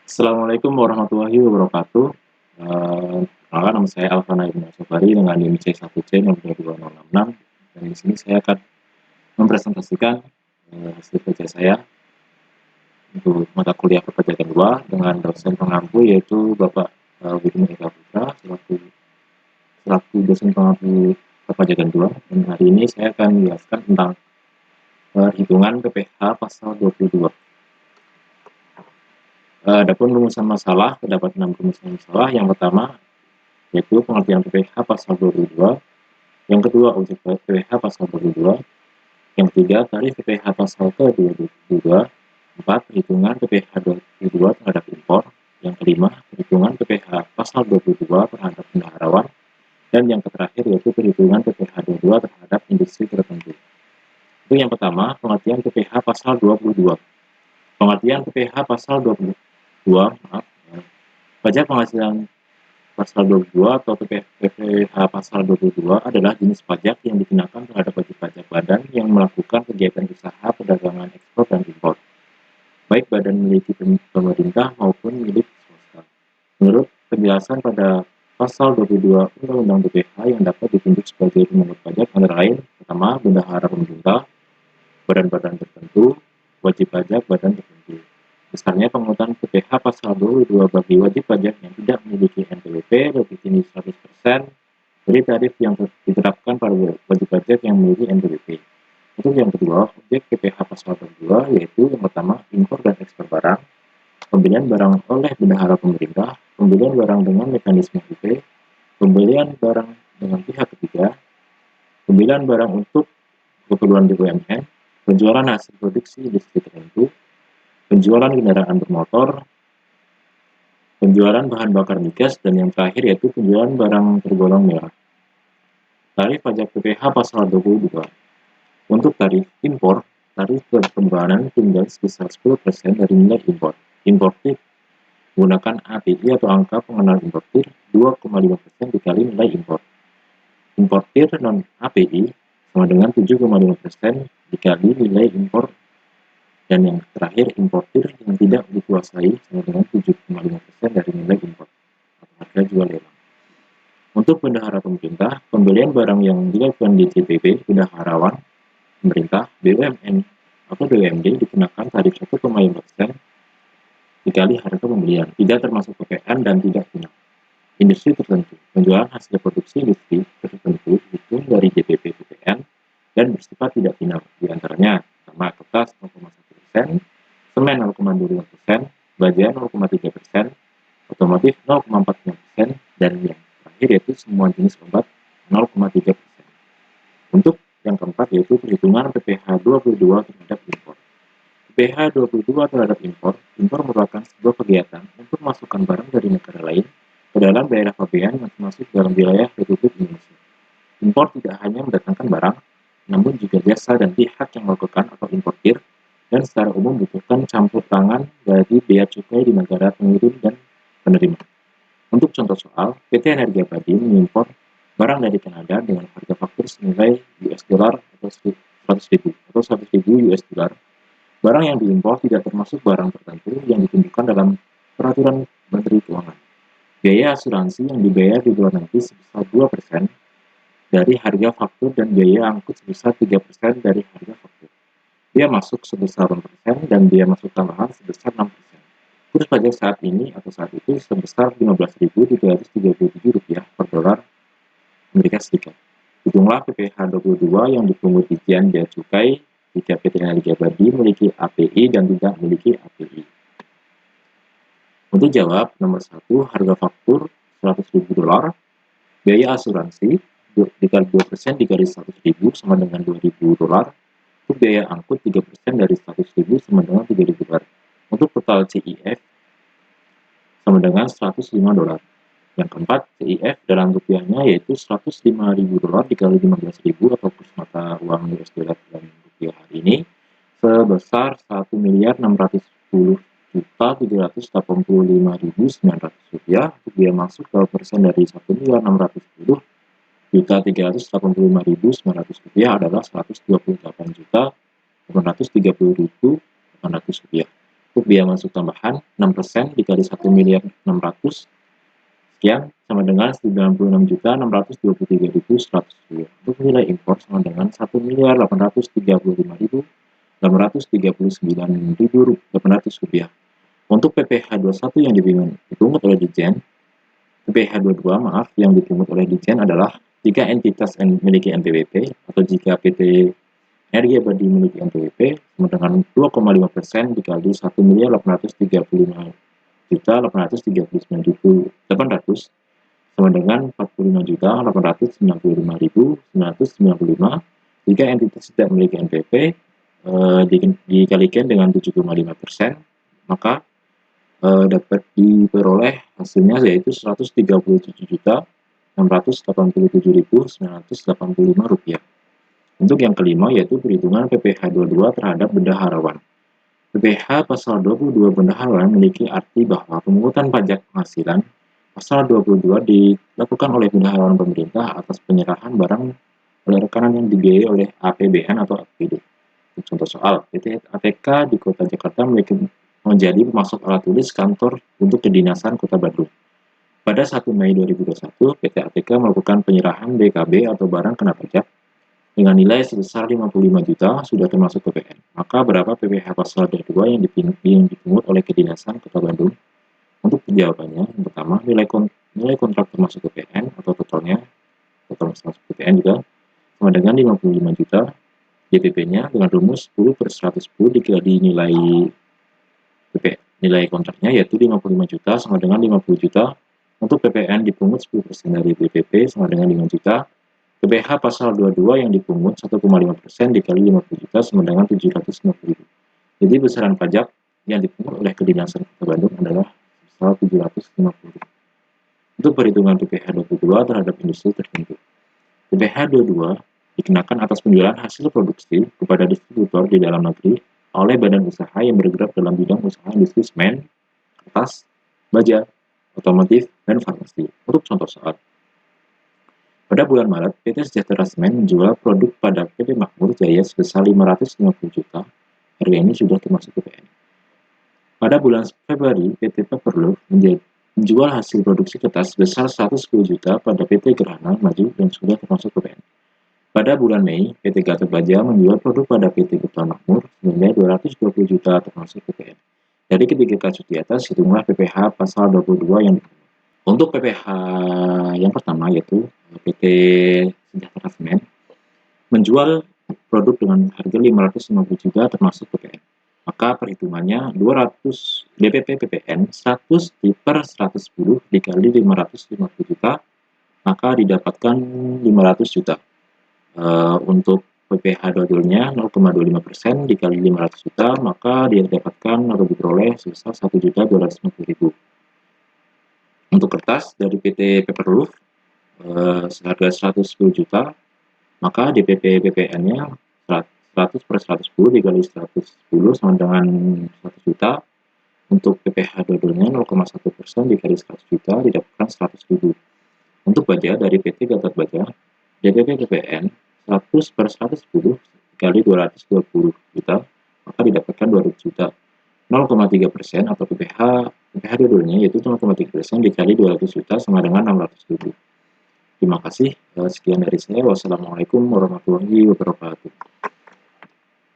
Assalamualaikum warahmatullahi wabarakatuh. Perkenalkan nama saya Alfana Ibnu Safari dengan NIM C1C022066 dan di sini saya akan mempresentasikan hasil kerja saya untuk mata kuliah perpajakan 2 dengan dosen pengampu yaitu Bapak Budi Mega Putra selaku dosen pengampu perpajakan 2 dan hari ini saya akan menjelaskan tentang perhitungan PPh pasal 22. Adapun rumusan masalah, terdapat 6 rumusan masalah. Yang pertama yaitu pengertian PPh pasal 22, yang kedua objek PPh pasal 22, yang ketiga tarif PPh pasal ke-22, 4 perhitungan PPh 22 terhadap impor, yang kelima perhitungan PPh pasal 22 terhadap bendaharawan, dan yang terakhir yaitu perhitungan PPh 22 terhadap industri tertentu. Itu yang pertama, pengertian PPh pasal 22. Pengertian PPh pasal 22, pajak penghasilan pasal 22 atau PPh pasal 22 adalah jenis pajak yang dikenakan terhadap wajib pajak badan yang melakukan kegiatan usaha perdagangan ekspor dan impor, baik badan milik pemerintah maupun milik swasta. Menurut penjelasan pada pasal 22 Undang-Undang PPh yang dapat ditunjuk sebagai pemungut pajak antara lain, pertama, bendahara pemerintah, badan-badan tertentu, wajib pajak badan tertentu. Besarnya penghutang PPh pasal 22 bagi wajib pajak yang tidak memiliki NPWP lebih tinggi 100% dari tarif yang diterapkan pada wajib pajak yang memiliki NPWP. Untuk yang kedua, objek PPh pasal 22 yaitu yang pertama, impor dan ekspor barang, pembelian barang oleh bendahara pemerintah, pembelian barang dengan mekanisme UP, pembelian barang dengan pihak ketiga, pembelian barang untuk keperluan BUMN, penjualan hasil produksi industri tertentu, penjualan kendaraan bermotor, penjualan bahan bakar migas, dan yang terakhir yaitu penjualan barang tergolong mewah. Tarif pajak PPh pasal 22. Untuk tarif impor, tarif pertambangan tinggal sebesar 10% dari nilai impor. Importir menggunakan API atau angka pengenal importir 2,5% dikali nilai impor. Importir non-API sama dengan 7,5% dikali nilai impor, dan yang terakhir importir yang tidak dikuasai sama dengan 7,5% dari nilai impor atau harga jual lelang. Untuk bendahara pemerintah, pembelian barang yang dilakukan di JPB bendaharawan pemerintah, BUMN atau BUMD dikenakan tarif 1,5% dikali harga pembelian, tidak termasuk PPN dan tidak final. Industri tertentu, penjualan hasil produksi industri tertentu dihitung dari JPP PPN dan bersifat tidak final, diantaranya pertama kertas 0,1%, semen 0,25%, baja 0,3%, otomotif 0,45%, dan yang terakhir yaitu semua jenis obat 0,3%. Untuk yang keempat yaitu perhitungan PPh 22 terhadap impor. PPh 22 terhadap impor merupakan sebuah kegiatan untuk memasukkan barang dari negara lain ke dalam daerah pabean yang termasuk dalam wilayah Republik Indonesia. Impor tidak hanya mendatangkan barang, namun juga jasa dan pihak yang melakukan atau importir, dan secara umum membutuhkan campur tangan dari bea cukai di negara pengirim dan penerima. Untuk contoh soal, PT Energi Abadi mengimpor barang dari Kanada dengan harga faktur senilai US dollar atau 100.000 US dollar. Barang yang diimpor tidak termasuk barang tertentu yang ditentukan dalam peraturan Menteri Keuangan. Biaya asuransi yang dibayar di luar negeri sebesar 2% dari harga faktur dan biaya angkut sebesar 3% dari harga faktur. Biaya masuk sebesar 6% dan biaya masuk tambahan sebesar 6%. Kurs pajak saat ini atau saat itu sebesar Rp15.337 per dolar Amerika Serikat. Hitunglah PPh 22 yang dipungut Ditjen Bea Cukai jika PT Energi Abadi memiliki API dan tidak memiliki API. Untuk jawab, nomor 1, harga faktur $100.000, biaya asuransi dikali 2% dikali 100.000 sama dengan $2.000, untuk biaya angkut 3% dari 100.000 sama dengan $3.000. Untuk total CIF sama dengan $105. Yang keempat, CIF dalam rupiahnya yaitu $105.000 dikali 15.000 atau kurs mata uang US dollar dalam rupiah hari ini sebesar Rp1.610.785.900. Untuk biaya masuk 2% dari Rp1.610.385.900 adalah Rp128.830.800. Untuk biaya masuk tambahan 6% dikali 1.600.000.000 sekian sama dengan 96.623.100 rupiah. Untuk nilai impor sama dengan 1.835.839.800 rupiah. Untuk PPh 21 yang dipungut oleh Ditjen, PPh 22 maaf yang dipungut oleh Ditjen adalah jika entitas memiliki NPWP atau jika PT Energi Abadi memiliki NPWP sama dengan 2,5% dikali 1.839.839.800 sama dengan 45.895.995. Jika entitas tidak memiliki NPWP dikalikan dengan 7,5%, maka dapat diperoleh hasilnya yaitu 137.687.985 rupiah. Untuk yang kelima yaitu perhitungan PPh 22 terhadap bendaharawan. PPh pasal 22 bendaharawan memiliki arti bahwa pemungutan pajak penghasilan pasal 22 dilakukan oleh bendaharawan pemerintah atas penyerahan barang oleh rekanan yang dibiayai oleh APBN atau APBD. Contoh soal, PT ATK di Kota Jakarta menjadi pemasok alat tulis kantor untuk kedinasan Kota Bandung. Pada 1 Mei 2021, PT ATK melakukan penyerahan BKB atau barang kena pajak dengan nilai sebesar 55 juta sudah termasuk PPN. Maka berapa PPh pasal 22 yang dipungut oleh kedinasan Kota Bandung? Untuk jawabannya, yang pertama, nilai kontrak termasuk PPN atau total termasuk PPN juga sama dengan 55 juta. JPP-nya dengan rumus 10/110 dikali nilai kontraknya yaitu 55 juta sama dengan 50 juta. Untuk PPN dipungut 10% dari JPP sama dengan 5 juta. PPh pasal 22 yang dipungut 1,5% dikali 50 juta sama dengan 750.000. Jadi besaran pajak yang dipungut oleh kedinasan Kota Bandung adalah sebesar 750.000. Untuk perhitungan PPh 22 terhadap industri tertentu. PPh 22 dikenakan atas penjualan hasil produksi kepada distributor di dalam negeri oleh badan usaha yang bergerak dalam bidang usaha industri semen, kertas, baja, otomotif, dan farmasi. Untuk contoh soal, pada bulan Maret, PT Sejahtera Semen menjual produk pada PT Makmur Jaya sebesar 550 juta. Harga ini sudah termasuk PPN. Pada bulan Februari, PT Pepperloaf menjual hasil produksi kertas sebesar 110 juta pada PT Gerhana Maju dan sudah termasuk PPN. Pada bulan Mei, PT Gatot Baja menjual produk pada PT Gupta Makmur senilai 220 juta termasuk PPN. Dari ketiga kasus di atas, hitunglah PPh pasal 22 yang dipungut. Untuk PPh yang pertama yaitu PT Sejahtera Semen menjual produk dengan harga 550 juta termasuk PPN. Maka perhitungannya 200 DPP PPN 100 per 110 dikali 550 juta, maka didapatkan 500 juta. Untuk PPh 22-nya 0,25% dikali 500 juta, maka dia didapatkan atau diperoleh sebesar 1.250.000. Untuk kertas dari PT Pepperloaf seharga 110 juta, maka DPP PPN-nya 100 per 110 dikali 110 sama dengan 100 juta. Untuk PPh 22-nya 0,1% dikali 100 juta didapatkan 100.000. Untuk baja dari PT Gatot Baja, DPP PPN 100 per 110 dikali 220 juta, maka didapatkan 200 juta. 0,3% atau PPh 22-nya yaitu 0,3% dikali 200 juta sama dengan 600.000. Terima kasih. Sekian dari saya. Wassalamualaikum warahmatullahi wabarakatuh.